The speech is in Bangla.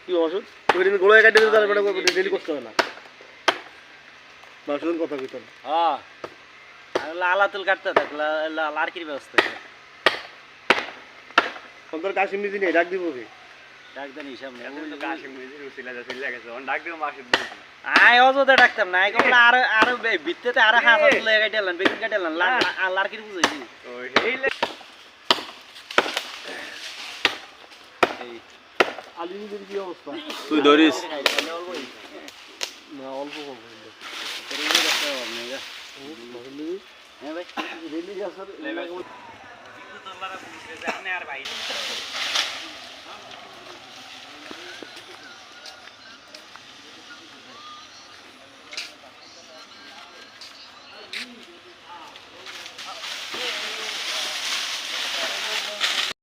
কি ওষুধ ওই দিন গোলায় কাটে দিতে তাহলে ডেলি করতে হবে না মাসুদ কথা কইতো না হ্যাঁ লালাতুল কাটতে থাকলা লাড়কির ব্যবস্থা তোর কাশিম মিজি নেই ডাক দিব কি ডাক দেন হিসাব নেই তো কাশিম মিজির উসিলা যাচ্ছিল গেছে অন ডাক দিও মাসুদ আয় অযথা ডাকতাম না কমলা আর ভিত্তিতে আর হাফ হাত লয়ে কাটালেন বেগুন কাটালেন লাড়কির বুঝাইছি ওই এই আলী মিজির কি অবস্থা তুই ধরিস না অল্প কম হ্যাঁ ভাই রেলি গাছের আর ভাই